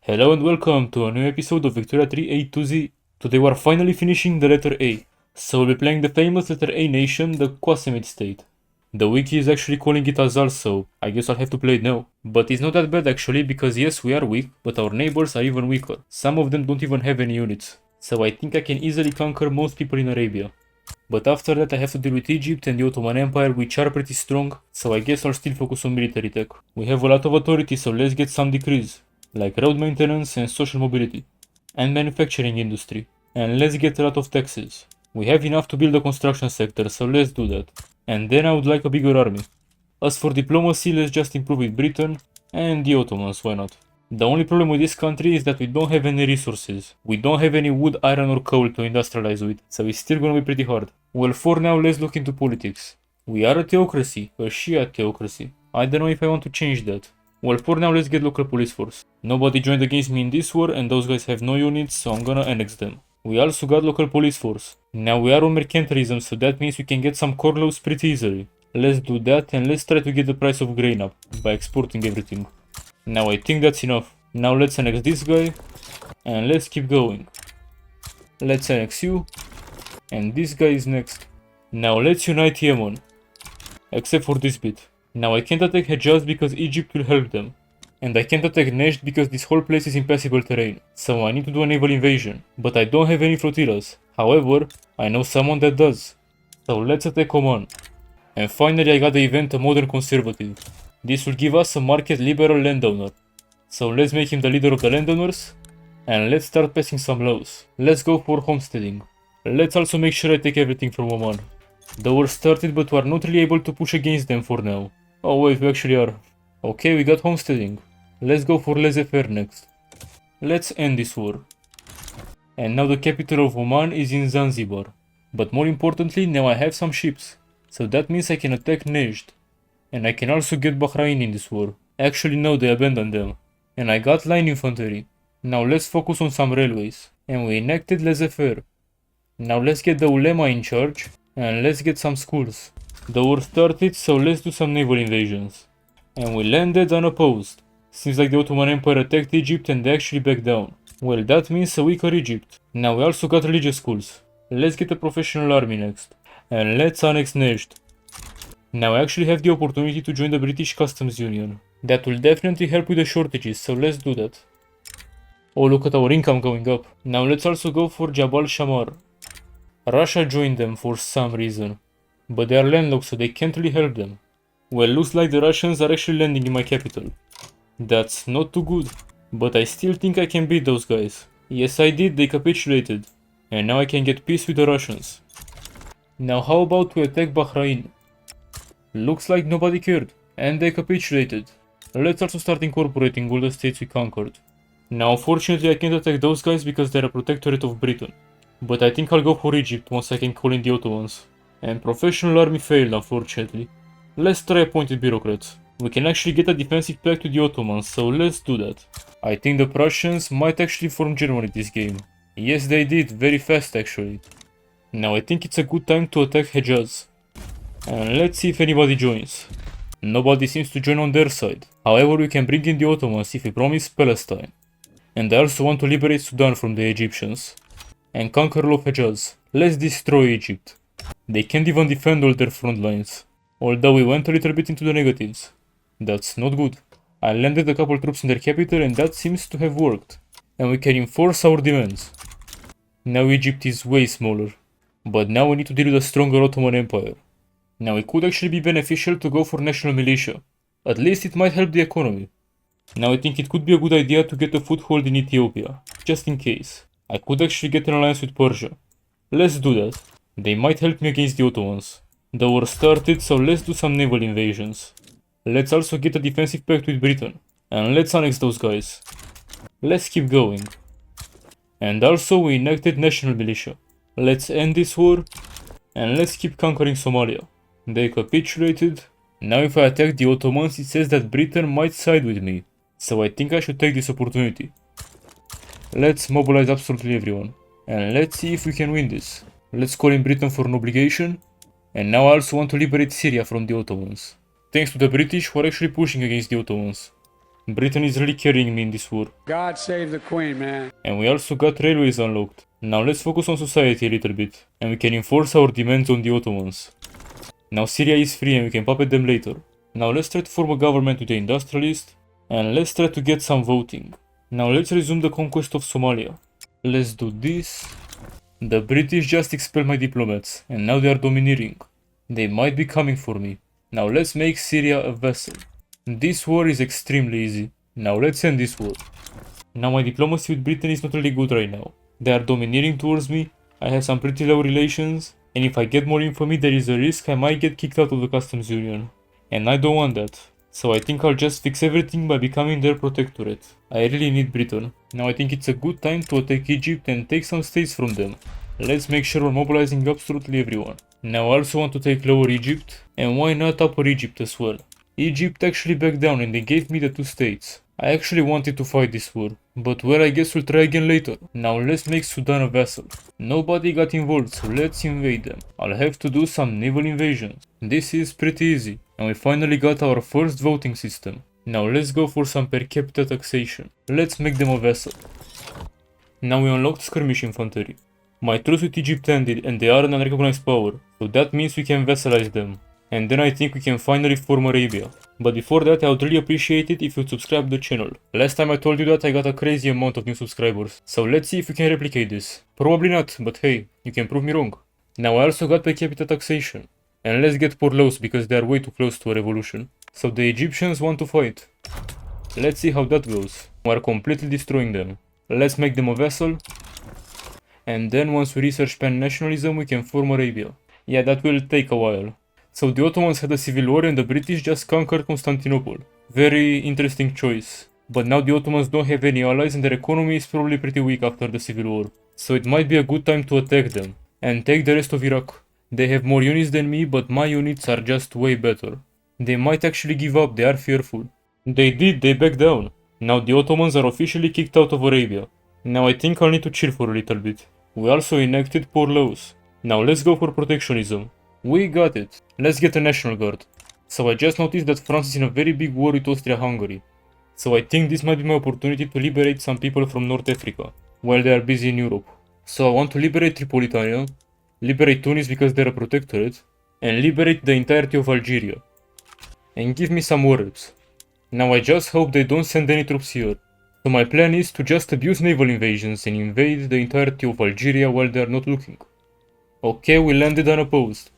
Hello and welcome to a new episode of Victoria 3 A to Z. Today we are finally finishing the letter A, so we'll be playing the famous letter A nation, the Qasimid State. The wiki is actually calling it Azal, so I guess I'll have to play it now. But it's not that bad actually, because yes, we are weak, but our neighbors are even weaker. Some of them don't even have any units, so I think I can easily conquer most people in Arabia. But after that I have to deal with Egypt and the Ottoman Empire, which are pretty strong, so I guess I'll still focus on military tech. We have a lot of authority, so let's get some decrees, like road maintenance and social mobility, and manufacturing industry. And let's get a lot of taxes. We have enough to build a construction sector, so let's do that. And then I would like a bigger army. As for diplomacy, let's just improve with Britain and the Ottomans, why not? The only problem with this country is that we don't have any resources. We don't have any wood, iron or coal to industrialize with, so it's still gonna be pretty hard. Well, for now, let's look into politics. We are a theocracy, a Shia theocracy. I don't know if I want to change that. Well, for now, let's get local police force. Nobody joined against me in this war, and those guys have no units, so I'm gonna annex them. We also got local police force. Now we are on mercantilism, so that means we can get some corn loaves pretty easily. Let's do that, and let's try to get the price of grain up by exporting everything. Now I think that's enough. Now let's annex this guy, and let's keep going. Let's annex you, and this guy is next. Now let's unite Yemen, except for this bit. Now I can't attack Hejaz because Egypt will help them. And I can't attack Nejd because this whole place is impassable terrain, so I need to do a naval invasion. But I don't have any flotillas. However, I know someone that does. So let's attack Oman. And finally I got the event a modern conservative. This will give us a market liberal landowner. So let's make him the leader of the landowners. And let's start passing some laws. Let's go for homesteading. Let's also make sure I take everything from Oman. The war started, but we are not really able to push against them for now. Oh wait, we actually are. Okay, we got homesteading. Let's go for laissez-faire next. Let's end this war. And now the capital of Oman is in Zanzibar. But more importantly, now I have some ships. So that means I can attack Nejd. And I can also get Bahrain in this war. Actually no, they abandoned them. And I got line infantry. Now let's focus on some railways. And we enacted laissez-faire. Now let's get the ulema in charge. And let's get some schools. The war started, so let's do some naval invasions. And we landed unopposed. Seems like the Ottoman Empire attacked Egypt and they actually backed down. Well, that means a weaker Egypt. Now we also got religious schools. Let's get a professional army next. And let's annex Nejd. Now I actually have the opportunity to join the British Customs Union. That will definitely help with the shortages, so let's do that. Oh, look at our income going up. Now let's also go for Jabal Shamar. Russia joined them for some reason. But they are landlocked, so they can't really help them. Well, looks like the Russians are actually landing in my capital. That's not too good. But I still think I can beat those guys. Yes, I did, they capitulated. And now I can get peace with the Russians. Now how about we attack Bahrain? Looks like nobody cared. And they capitulated. Let's also start incorporating all the states we conquered. Now unfortunately I can't attack those guys because they're a protectorate of Britain. But I think I'll go for Egypt once I can call in the Ottomans. And professional army failed, unfortunately. Let's try appointed bureaucrats. We can actually get a defensive pact to the Ottomans, so let's do that. I think the Prussians might actually form Germany this game. Yes, they did, very fast actually. Now I think it's a good time to attack Hejaz. And let's see if anybody joins. Nobody seems to join on their side. However, we can bring in the Ottomans if we promise Palestine. And I also want to liberate Sudan from the Egyptians. And conquer all of Hejaz. Let's destroy Egypt. They can't even defend all their front lines. Although we went a little bit into the negatives. That's not good. I landed a couple troops in their capital and that seems to have worked. And we can enforce our demands. Now Egypt is way smaller. But now we need to deal with a stronger Ottoman Empire. Now it could actually be beneficial to go for national militia. At least it might help the economy. Now I think it could be a good idea to get a foothold in Ethiopia. Just in case. I could actually get an alliance with Persia. Let's do that. They might help me against the Ottomans. The war started, so let's do some naval invasions. Let's also get a defensive pact with Britain. And let's annex those guys. Let's keep going. And also we enacted national militia. Let's end this war. And let's keep conquering Somalia. They capitulated. Now if I attack the Ottomans, it says that Britain might side with me. So I think I should take this opportunity. Let's mobilize absolutely everyone. And let's see if we can win this. Let's call in Britain for an obligation. And now I also want to liberate Syria from the Ottomans. Thanks to the British who are actually pushing against the Ottomans. Britain is really carrying me in this war. God save the Queen, man. And we also got railways unlocked. Now let's focus on society a little bit, and we can enforce our demands on the Ottomans. Now Syria is free and we can puppet them later. Now let's try to form a government with the industrialists, and let's try to get some voting. Now let's resume the conquest of Somalia. Let's do this. The British just expelled my diplomats, and now they are domineering. They might be coming for me. Now let's make Syria a vassal. This war is extremely easy. Now let's end this war. Now my diplomacy with Britain is not really good right now. They are domineering towards me, I have some pretty low relations, and if I get more infamy there is a risk I might get kicked out of the customs union. And I don't want that. So I think I'll just fix everything by becoming their protectorate. I really need Britain. Now I think it's a good time to attack Egypt and take some states from them. Let's make sure we're mobilizing absolutely everyone. Now I also want to take Lower Egypt, and why not Upper Egypt as well. Egypt actually backed down and they gave me the 2 states. I actually wanted to fight this war, but well, I guess we'll try again later. Now let's make Sudan a vassal. Nobody got involved, so let's invade them. I'll have to do some naval invasions. This is pretty easy, and we finally got our first voting system. Now let's go for some per capita taxation. Let's make them a vassal. Now we unlocked skirmish infantry. My truce with Egypt ended and they are an unrecognized power, so that means we can vassalize them. And then I think we can finally form Arabia. But before that I would really appreciate it if you'd subscribe to the channel. Last time I told you that I got a crazy amount of new subscribers, so let's see if we can replicate this. Probably not, but hey, you can prove me wrong. Now I also got per capita taxation. And let's get Porlos because they are way too close to a revolution. So the Egyptians want to fight. Let's see how that goes. We are completely destroying them. Let's make them a vassal. And then once we research pan-nationalism we can form Arabia. Yeah, that will take a while. So the Ottomans had a civil war and the British just conquered Constantinople. Very interesting choice. But now the Ottomans don't have any allies and their economy is probably pretty weak after the civil war. So it might be a good time to attack them. And take the rest of Iraq. They have more units than me, but my units are just way better. They might actually give up, they are fearful. They did, they backed down. Now the Ottomans are officially kicked out of Arabia. Now I think I'll need to chill for a little bit. We also enacted poor laws. Now let's go for protectionism. We got it. Let's get a national guard. So I just noticed that France is in a very big war with Austria-Hungary. So I think this might be my opportunity to liberate some people from North Africa, while they are busy in Europe. So I want to liberate Tripolitania, liberate Tunis because they're a protectorate, and liberate the entirety of Algeria. And give me some war reps. Now I just hope they don't send any troops here. So my plan is to just abuse naval invasions and invade the entirety of Algeria while they are not looking. Okay, we landed unopposed.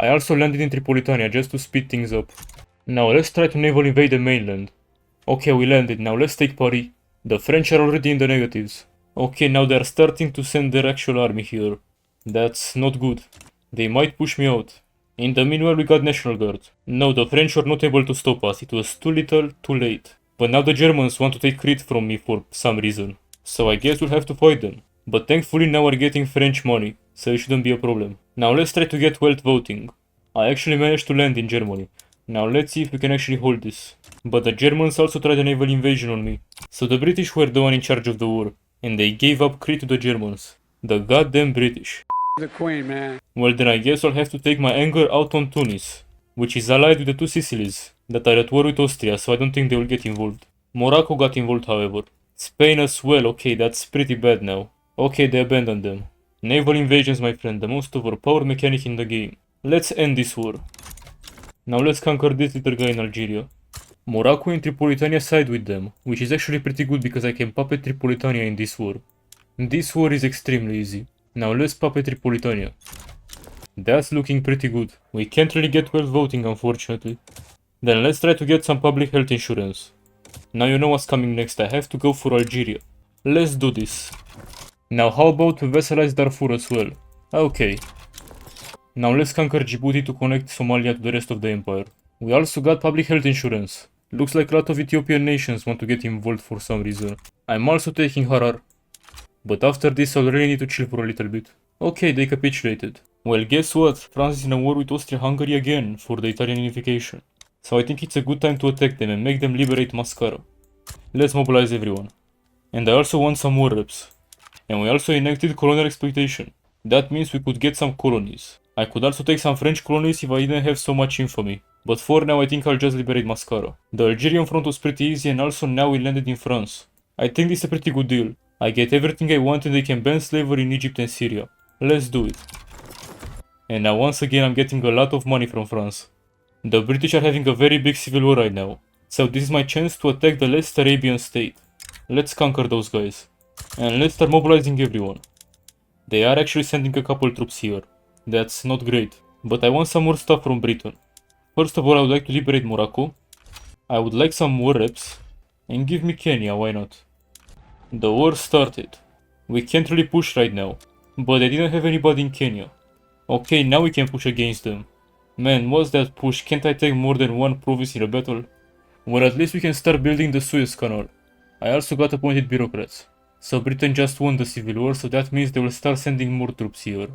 I also landed in Tripolitania just to speed things up. Now let's try to naval invade the mainland. Okay, we landed, now let's take Paris. The French are already in the negatives. Okay, now they are starting to send their actual army here. That's not good. They might push me out. In the meanwhile we got National Guard. No, the French were not able to stop us, it was too little, too late. But now the Germans want to take Crete from me for some reason. So I guess we'll have to fight them. But thankfully now we're getting French money, so it shouldn't be a problem. Now let's try to get wealth voting. I actually managed to land in Germany. Now let's see if we can actually hold this. But the Germans also tried a naval invasion on me. So the British were the one in charge of the war. And they gave up Crete to the Germans. The goddamn British. The Queen, man. Well then I guess I'll have to take my anger out on Tunis, which is allied with the 2 Sicilies that are at war with Austria, so I don't think they will get involved. Morocco got involved however. Spain as well, okay, that's pretty bad now. Okay, they abandoned them. Naval invasions, my friend, the most overpowered mechanic in the game. Let's end this war. Now let's conquer this little guy in Algeria. Morocco and Tripolitania side with them, which is actually pretty good because I can puppet Tripolitania in this war. This war is extremely easy. Now let's puppet Tripolitania. That's looking pretty good. We can't really get well voting unfortunately. Then let's try to get some public health insurance. Now you know what's coming next, I have to go for Algeria. Let's do this. Now how about we vassalize Darfur as well? Okay. Now let's conquer Djibouti to connect Somalia to the rest of the empire. We also got public health insurance. Looks like a lot of Ethiopian nations want to get involved for some reason. I'm also taking Harar. But after this I'll really need to chill for a little bit. Okay, they capitulated. Well, guess what? France is in a war with Austria-Hungary again for the Italian unification. So I think it's a good time to attack them and make them liberate Mascara. Let's mobilize everyone. And I also want some war reps. And we also enacted colonial exploitation. That means we could get some colonies. I could also take some French colonies if I didn't have so much infamy. But for now I think I'll just liberate Mascara. The Algerian front was pretty easy and also now we landed in France. I think this is a pretty good deal. I get everything I want and they can ban slavery in Egypt and Syria. Let's do it. And now once again I'm getting a lot of money from France. The British are having a very big civil war right now. So this is my chance to attack the last Arabian state. Let's conquer those guys. And let's start mobilizing everyone. They are actually sending a couple troops here. That's not great. But I want some more stuff from Britain. First of all I would like to liberate Morocco. I would like some war reps. And give me Kenya, why not? The war started. We can't really push right now. But I didn't have anybody in Kenya. Okay, now we can push against them. Man, what's that push? Can't I take more than one province in a battle? Well, at least we can start building the Suez Canal. I also got appointed bureaucrats. So Britain just won the civil war, so that means they will start sending more troops here.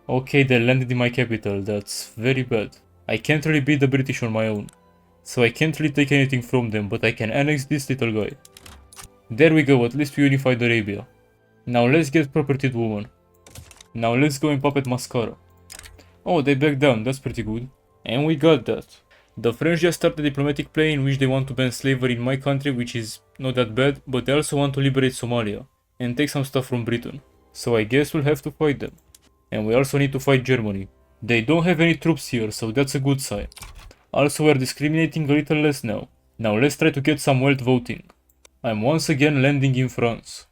Okay, they landed in my capital, that's very bad. I can't really beat the British on my own. So I can't really take anything from them, but I can annex this little guy. There we go, at least we unified Arabia. Now let's get propertied woman. Now let's go and puppet Mascara. Oh, they backed down, that's pretty good. And we got that. The French just started a diplomatic play in which they want to ban slavery in my country, which is not that bad, but they also want to liberate Somalia and take some stuff from Britain. So I guess we'll have to fight them. And we also need to fight Germany. They don't have any troops here, so that's a good sign. Also we're discriminating a little less now. Now let's try to get some wealth voting. I'm once again landing in France.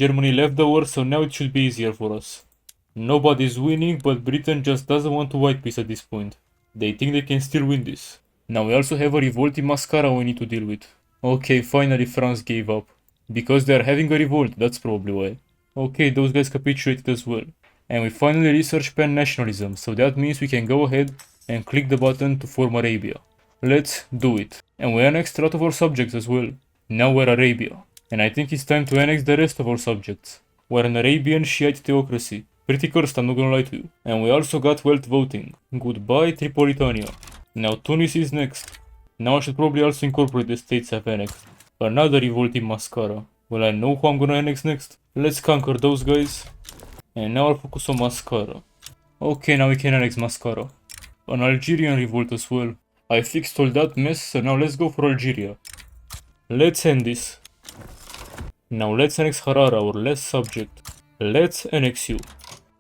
Germany left the war, so now it should be easier for us. Nobody's winning, but Britain just doesn't want to white peace at this point. They think they can still win this. Now we also have a revolt in Mascara we need to deal with. Okay, finally France gave up. Because they are having a revolt, that's probably why. Okay, those guys capitulated as well. And we finally researched pan-nationalism, so that means we can go ahead and click the button to form Arabia. Let's do it. And we annexed a lot of our subjects as well. Now we're Arabia. And I think it's time to annex the rest of our subjects. We're an Arabian Shiite theocracy. Pretty cursed, I'm not gonna lie to you. And we also got wealth voting. Goodbye Tripolitania. Now Tunis is next. Now I should probably also incorporate the states I've annexed. Another revolt in Mascara. Well, I know who I'm gonna annex next. Let's conquer those guys. And now I'll focus on Mascara. Okay, now we can annex Mascara. An Algerian revolt as well. I fixed all that mess, so now let's go for Algeria. Let's end this. Now let's annex Harara, our last subject. Let's annex you.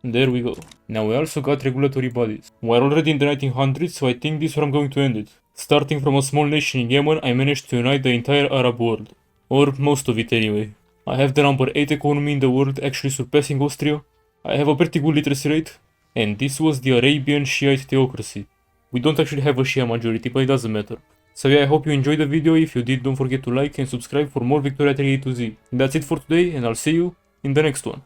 There we go. Now we also got regulatory bodies. We're already in the 1900s, so I think this is where I'm going to end it. Starting from a small nation in Yemen, I managed to unite the entire Arab world. Or most of it anyway. I have the number 8 economy in the world, actually surpassing Austria. I have a pretty good literacy rate. And this was the Arabian Shiite theocracy. We don't actually have a Shia majority, but it doesn't matter. So yeah, I hope you enjoyed the video. If you did, don't forget to like and subscribe for more Victoria 3 A to Z. That's it for today, and I'll see you in the next one.